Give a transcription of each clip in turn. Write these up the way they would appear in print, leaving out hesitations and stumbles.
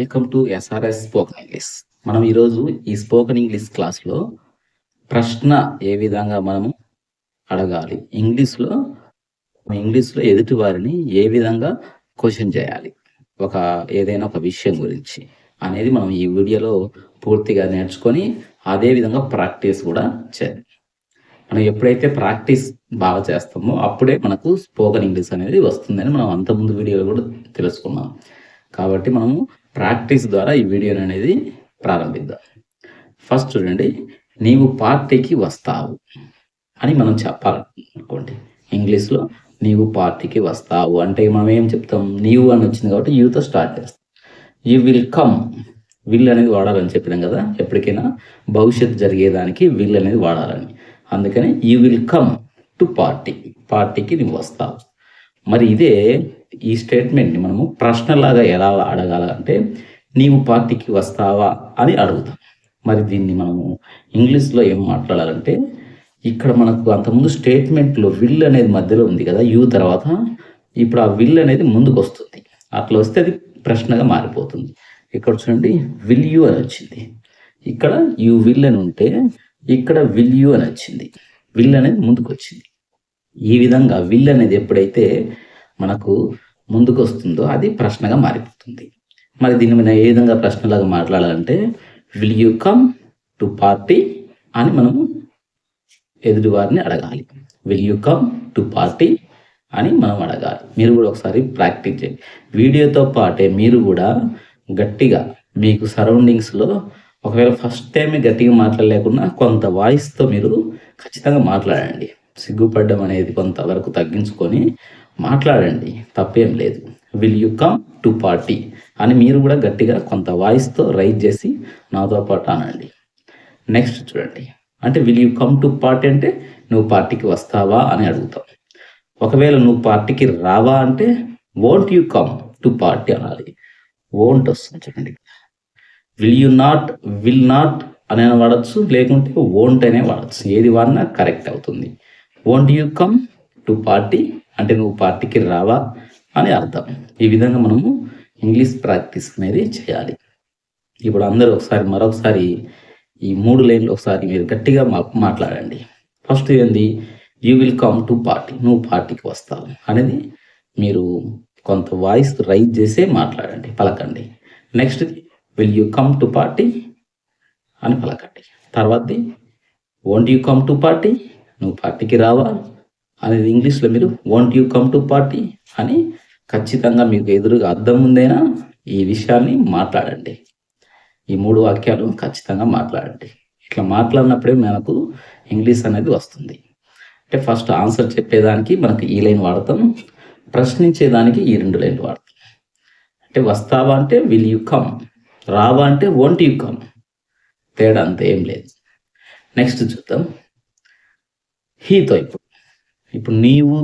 Welcome to SRS spoken English. మనం ఈరోజు ఈ స్పోకెన్ ఇంగ్లీష్ క్లాస్లో ప్రశ్న ఏ విధంగా మనము అడగాలి, ఇంగ్లీష్లో ఎదుటి వారిని ఏ విధంగా క్వశ్చన్ చేయాలి, ఏదైనా ఒక విషయం గురించి అనేది మనం ఈ వీడియోలో పూర్తిగా నేర్చుకొని అదే విధంగా ప్రాక్టీస్ కూడా చేయాలి. మనం ఎప్పుడైతే ప్రాక్టీస్ బాగా చేస్తామో అప్పుడే మనకు స్పోకెన్ ఇంగ్లీష్ అనేది వస్తుందని మనం అంతకుముందు వీడియోలో కూడా తెలుసుకున్నాం. కాబట్టి మనము ప్రాక్టీస్ ద్వారా ఈ వీడియోని అనేది ప్రారంభిద్దాం. ఫస్ట్ చూడండి, నీవు పార్టీకి వస్తావు అని మనం చెప్పాలనుకోండి. ఇంగ్లీష్లో నీవు పార్టీకి వస్తావు అంటే మనం ఏం చెప్తాం, నీవు అని వచ్చింది కాబట్టి యూతో స్టార్ట్ చేస్తాం. యూ విల్ కమ్, విల్ అనేది వాడాలని చెప్పినాం కదా, ఎప్పటికైనా భవిష్యత్తు జరిగేదానికి విల్ అనేది వాడాలని. అందుకని you will come to party, పార్టీకి నువ్వు వస్తావు. మరి ఈ స్టేట్మెంట్ని మనము ప్రశ్నలాగా ఎలా అడగాలంటే నీవు పార్టీకి వస్తావా అని అడుగుతాం. మరి దీన్ని మనము ఇంగ్లీష్లో ఏం మాట్లాడాలంటే, ఇక్కడ మనకు అంతకుముందు స్టేట్మెంట్లో విల్ అనేది మధ్యలో ఉంది కదా, యూ తర్వాత ఇప్పుడు ఆ విల్ అనేది ముందుకు వస్తుంది. అట్లా వస్తే అది ప్రశ్నగా మారిపోతుంది. ఇక్కడ చూడండి, విల్ యూ అని వచ్చింది, ఇక్కడ యూ విల్ అని ఉంటే ఇక్కడ విల్ యూ అని వచ్చింది, విల్ అనేది ముందుకు వచ్చింది. ఈ విధంగా విల్ అనేది ఎప్పుడైతే మనకు ముందుకు వస్తుందో అది ప్రశ్నగా మారిపోతుంది. మరి దీన్ని మనం ఏ విధంగా ప్రశ్నలాగా మాట్లాడాలంటే, will you come to party అని మనము ఎదుటి వారిని అడగాలి. Will you come to party అని మనం అడగాలి. మీరు కూడా ఒకసారి ప్రాక్టీస్ చేయండి. వీడియోతో పాటే మీరు కూడా గట్టిగా మీకు సరౌండింగ్స్లో ఒకవేళ ఫస్ట్ టైమే గట్టిగా మాట్లాడలేకున్నా కొంత వాయిస్తో మీరు ఖచ్చితంగా మాట్లాడండి. సిగ్గుపడడం అనేది కొంతవరకు తగ్గించుకొని మాట్లాడండి, తప్పేం లేదు. Will you come to party అని మీరు కూడా గట్టిగా కొంత వాయిస్తో రైజ్ చేసి నాతో పాటు అనండి. నెక్స్ట్ చూడండి, అంటే will you come to party అంటే నువ్వు పార్టీకి వస్తావా అని అడుగుతాం. ఒకవేళ నువ్వు పార్టీకి రావా అంటే won't you come to party అనాలి. వోంట్ వస్తుంది చూడండి. విల్ నాట్ అనే వాడచ్చు, లేకుంటే వోంట్ అనే వాడచ్చు. ఏది వాడినా కరెక్ట్ అవుతుంది. Won't you come to party అంటే నువ్వు పార్టీకి రావా అని అర్థం. ఈ విధంగా మనము ఇంగ్లీష్ ప్రాక్టీస్ అనేది చేయాలి. ఇప్పుడు అందరూ మరొకసారి ఈ 3 లైన్లు ఒకసారి మీరు గట్టిగా మాట్లాడండి. ఫస్ట్ ఏంది, you will come to party, నువ్వు పార్టీకి వస్తావు అనేది మీరు కొంత వాయిస్ రైజ్ చేసే మాట్లాడండి, పలకండి. Next will you come to party అని పలకండి. తర్వాతది won't you come to party, నువ్వు పార్టీకి రావా అనేది ఇంగ్లీష్లో మీరు won't you come to party అని ఖచ్చితంగా మీకు ఎదురుగా అర్థం ఉందైనా ఈ విషయాన్ని మాట్లాడండి. ఈ 3 వాక్యాలు ఖచ్చితంగా మాట్లాడండి. ఇట్లా మాట్లాడినప్పుడే మనకు ఇంగ్లీష్ అనేది వస్తుంది. అంటే ఫస్ట్ ఆన్సర్ చెప్పేదానికి మనకు ఈ లైన్ వాడతాం, ప్రశ్నించేదానికి ఈ 2 లైన్లు వాడతాం. అంటే వస్తావా అంటే విల్ యూ కమ్, రావా అంటే వోంట్ యూ కమ్, తేడా అంత ఏం లేదు. నెక్స్ట్ చూద్దాం, హీతో. ఇప్పుడు నీవు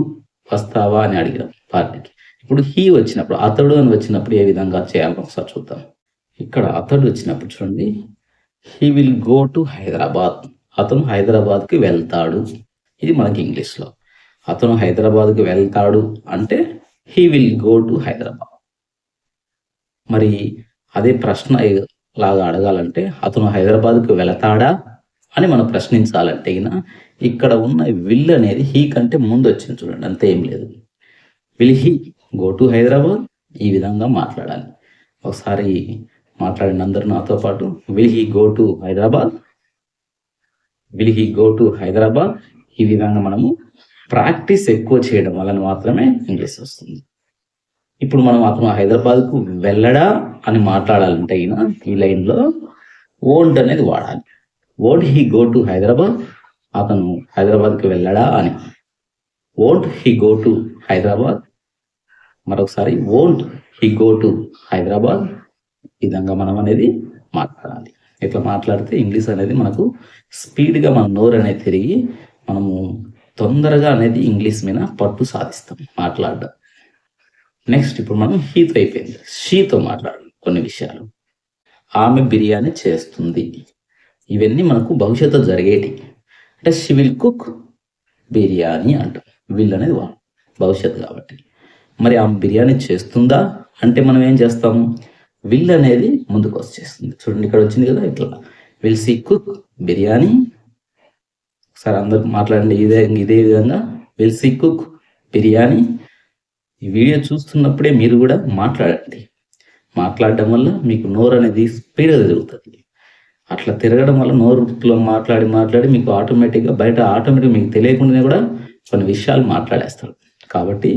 వస్తావా అని అడిగినాం పార్టీకి. ఇప్పుడు హీ వచ్చినప్పుడు, అతడు అని వచ్చినప్పుడు ఏ విధంగా చేయాలో ఒకసారి చూద్దాం. ఇక్కడ అతడు వచ్చినప్పుడు చూడండి, he will go to Hyderabad, అతను హైదరాబాద్కి వెళ్తాడు. ఇది మనకి ఇంగ్లీష్లో అతను హైదరాబాద్కి వెళ్తాడు అంటే he will go to Hyderabad. మరి అదే ప్రశ్న లాగా అడగాలంటే అతను హైదరాబాద్కి వెళతాడా అని మనం ప్రశ్నించాలంటే ఇక్కడ ఉన్న విల్ అనేది హీ కంటే ముందు వచ్చింది చూడండి, అంతే ఏం లేదు. Will he go to Hyderabad, ఈ విధంగా మాట్లాడాలి. ఒకసారి మాట్లాడిన అందరూ నాతో పాటు, will he go to Hyderabad, will he go to Hyderabad. ఈ విధంగా మనము ప్రాక్టీస్ ఎక్కువ చేయడం వలన మాత్రమే ఇంగ్లీష్ వస్తుంది. ఇప్పుడు మనం అతను హైదరాబాద్కు వెళ్ళడా అని మాట్లాడాలంటే ఈ లైన్లో వోంట్ అనేది వాడాలి. Won't he go to Hyderabad, అతను హైదరాబాద్కి వెళ్ళడా అని. Won't he go to Hyderabad, మరొకసారి won't he go to Hyderabad. ఈ విధంగా మనం అనేది మాట్లాడాలి. ఇట్లా మాట్లాడితే ఇంగ్లీష్ అనేది మనకు స్పీడ్గా మన నోరు అనేది తిరిగి మనము తొందరగా అనేది ఇంగ్లీష్ మీద పట్టు సాధిస్తాం మాట్లాడడం. నెక్స్ట్ ఇప్పుడు మనం హీతో అయిపోయింది, షీతో మాట్లాడాలి కొన్ని విషయాలు. ఆమె బిర్యానీ చేస్తుంది, ఇవన్నీ మనకు భవిష్యత్తులో జరిగేటి. అంటే షీ విల్ కుక్ బిర్యానీ అంటాం, విల్ అనేది భవిష్యత్తు కాబట్టి. మరి ఆమె బిర్యానీ చేస్తుందా అంటే మనం ఏం చేస్తాము, విల్ అనేది ముందుకు వచ్చేస్తుంది. చూడండి ఇక్కడ వచ్చింది కదా, ఇట్లా విల్ సీ కుక్ బిర్యానీ. ఒకసారి అందరూ మాట్లాడండి ఇదే విధంగా, విల్ సీ కుక్ బిర్యానీ. ఈ వీడియో చూస్తున్నప్పుడే మీరు కూడా మాట్లాడండి. మాట్లాడడం వల్ల మీకు నోరు అనేది స్పీడ్గా తిరుగుతుంది. అట్లా తిరగడం వల్ల నోరులో మాట్లాడి మీకు ఆటోమేటిక్గా మీకు తెలియకుండానే కూడా కొన్ని విషయాలు మాట్లాడేస్తారు. కాబట్టి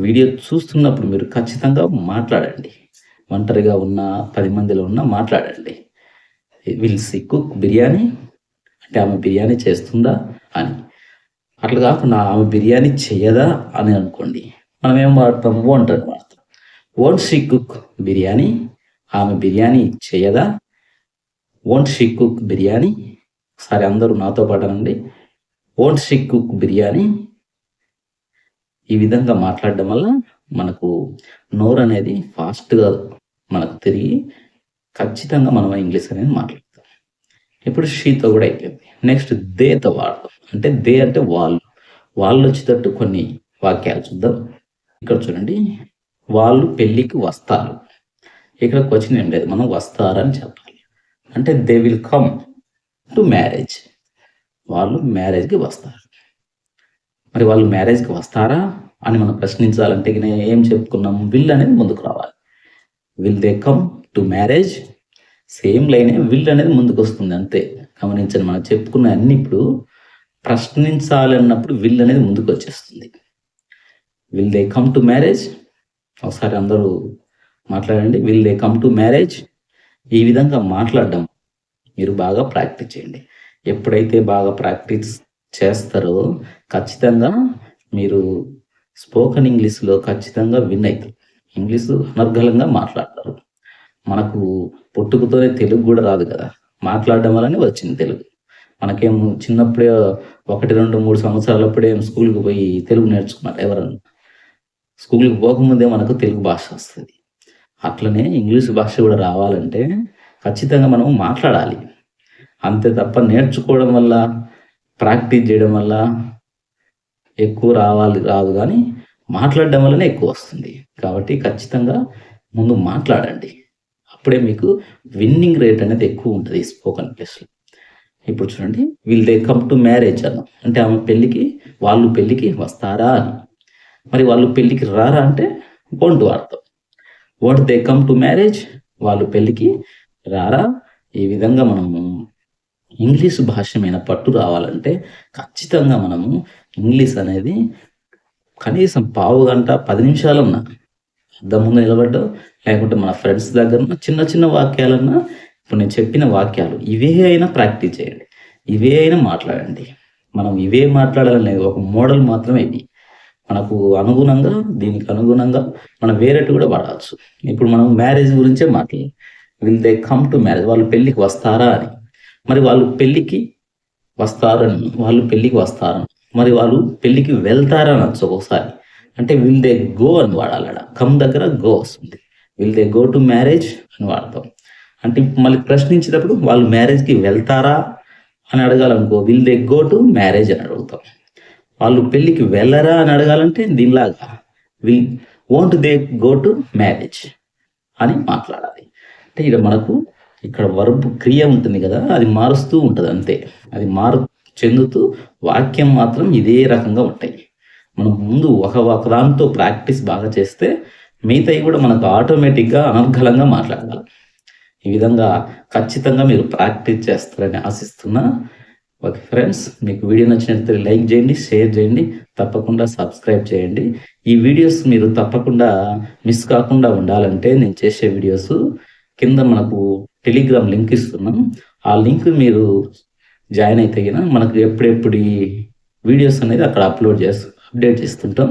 వీడియో చూస్తున్నప్పుడు మీరు ఖచ్చితంగా మాట్లాడండి. ఒంటరిగా ఉన్న 10 మందిలో ఉన్న మాట్లాడండి. విల్ సీ కుక్ బిర్యానీ అంటే ఆమె బిర్యానీ చేస్తుందా అని. అట్లా కాకుండా ఆమె బిర్యానీ చేయదా అని అనుకోండి, మనం ఏం వాడతాం? వోంట్ అని వాడతాం. వోంట్ షీ కుక్ బిర్యానీ, ఆమె బిర్యానీ చేయదా? Won't she cook biryani. ఒకసారి అందరూ నాతో పాటు అనండి, వోంట్ షీ కుక్ బిర్యానీ. ఈ విధంగా మాట్లాడడం వల్ల మనకు నోరు అనేది ఫాస్ట్గా మనకు తిరిగి ఖచ్చితంగా మనం ఇంగ్లీష్ అనేది మాట్లాడతాం. ఇప్పుడు షీతో కూడా అయిపోయింది. నెక్స్ట్ దేతో వాడతాం. అంటే దే అంటే వాళ్ళు వచ్చేటట్టు కొన్ని వాక్యాలు చూద్దాం. ఇక్కడ చూడండి, వాళ్ళు పెళ్ళికి వస్తారు. ఇక్కడ క్వశ్చన్ ఏం లేదు, మనం వస్తారని చెప్పాలి. అంటే they will come to marriage. వాళ్ళు మ్యారేజ్కి వస్తారు. మరి వాళ్ళు మ్యారేజ్కి వస్తారా అని మనం ప్రశ్నించాలంటే ఏం చెప్పుకున్నాం? విల్ అనేది ముందుకు రావాలి. Will they come to marriage. Same లైనే విల్ అనేది ముందుకు వస్తుంది, అంతే. గమనించండి, మనం చెప్పుకున్న అన్ని ఇప్పుడు ప్రశ్నించాలి అన్నప్పుడు విల్ అనేది ముందుకు వచ్చేస్తుంది. Will they come to marriage. ఒకసారి అందరూ మాట్లాడండి, will they come to marriage. ఈ విధంగా మాట్లాడడం మీరు బాగా ప్రాక్టీస్ చేయండి. ఎప్పుడైతే బాగా ప్రాక్టీస్ చేస్తారో ఖచ్చితంగా మీరు స్పోకెన్ ఇంగ్లీష్లో ఖచ్చితంగా విన్ అవుతారు. ఇంగ్లీష్ అనర్గళంగా మాట్లాడతారు. మనకు పుట్టుకతోనే తెలుగు కూడా రాదు కదా, మాట్లాడడం వల్లనే వచ్చింది తెలుగు. మనకేం చిన్నప్పుడే 1, 2, 3 సంవత్సరాలప్పుడే స్కూల్కి పోయి తెలుగు నేర్చుకున్నారు ఎవరన్నా? స్కూల్కి పోకముందే మనకు తెలుగు భాష వస్తుంది. అట్లనే ఇంగ్లీష్ భాష కూడా రావాలంటే ఖచ్చితంగా మనం మాట్లాడాలి. అంతే తప్ప నేర్చుకోవడం వల్ల, ప్రాక్టీస్ చేయడం వల్ల ఎక్కువ రాదు, కానీ మాట్లాడడం వల్లనే ఎక్కువ వస్తుంది. కాబట్టి ఖచ్చితంగా ముందు మాట్లాడండి. అప్పుడే మీకు విన్నింగ్ రేట్ అనేది ఎక్కువ ఉంటుంది స్పోకెన్ ఇంగ్లీష్లో. ఇప్పుడు చూడండి, will they come to marriage అన్నాం అంటే వాళ్ళు పెళ్ళికి వస్తారా అని. మరి వాళ్ళు పెళ్ళికి రారా అంటే వోంట్ వాడతాం. Won't they come to marriage, వాళ్ళు పెళ్ళికి రారా. ఈ విధంగా మనము ఇంగ్లీష్ భాష మీద పట్టు రావాలంటే ఖచ్చితంగా మనము ఇంగ్లీష్ అనేది కనీసం పావు గంట 10 నిమిషాలన్నా అద్దం ముందు నిలబడ్డా, లేకుంటే మన ఫ్రెండ్స్ దగ్గర చిన్న చిన్న వాక్యాలన్నా, ఇప్పుడు నేను చెప్పిన వాక్యాలు ఇవే అయినా ప్రాక్టీస్ చేయండి, ఇవే అయినా మాట్లాడండి. మనం ఇవే మాట్లాడాలనేది ఒక మోడల్ మాత్రమే. ఇది మనకు అనుగుణంగా, దీనికి అనుగుణంగా మనం వేరేటి కూడా వాడవచ్చు. ఇప్పుడు మనం మ్యారేజ్ గురించే మాట్లాడాలి. Will they come to marriage, వాళ్ళు పెళ్ళికి వస్తారా అని. మరి వాళ్ళు పెళ్ళికి వస్తారని, మరి వాళ్ళు పెళ్ళికి వెళ్తారా అనొచ్చు ఒక్కొక్కసారి. అంటే విల్ దే గో అని వాడాలి. కమ్ దగ్గర గో వస్తుంది. Will they go to marriage అని వాడతాం. అంటే మళ్ళీ ప్రశ్నించేటప్పుడు వాళ్ళు మ్యారేజ్కి వెళ్తారా అని అడగాలనుకో, will they go to marriage అని అడుగుతాం. వాళ్ళు పెళ్ళికి వెళ్ళరా అని అడగాలంటే దీనిలాగా won't they go to marriage అని మాట్లాడాలి. అంటే ఇక్కడ వర్బ్ క్రియ ఉంటుంది కదా, అది మారుస్తూ ఉంటుంది అంతే. అది చెందుతూ వాక్యం మాత్రం ఇదే రకంగా ఉంటాయి. మనం ముందు ఒకదాంతో ప్రాక్టీస్ బాగా చేస్తే మిగతాయి కూడా మనకు ఆటోమేటిక్గా అనర్గళంగా మాట్లాడగలం. ఈ విధంగా ఖచ్చితంగా మీరు ప్రాక్టీస్ చేస్తారని ఆశిస్తున్నా. ఓకే ఫ్రెండ్స్, మీకు వీడియో నచ్చినట్లయితే లైక్ చేయండి, షేర్ చేయండి, తప్పకుండా సబ్స్క్రైబ్ చేయండి. ఈ వీడియోస్ మీరు తప్పకుండా మిస్ కాకుండా ఉండాలంటే నేను చేసే వీడియోస్ కింద మనకు టెలిగ్రామ్ లింక్ ఇస్తున్నాం. ఆ లింక్ మీరు జాయిన్ అయితే మనకు ఎప్పుడెప్పుడు ఈ వీడియోస్ అనేది అక్కడ అప్డేట్ చేస్తుంటాం.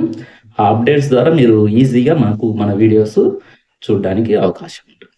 ఆ అప్డేట్స్ ద్వారా మీరు ఈజీగా మన వీడియోస్ చూడడానికి అవకాశం ఉంటుంది.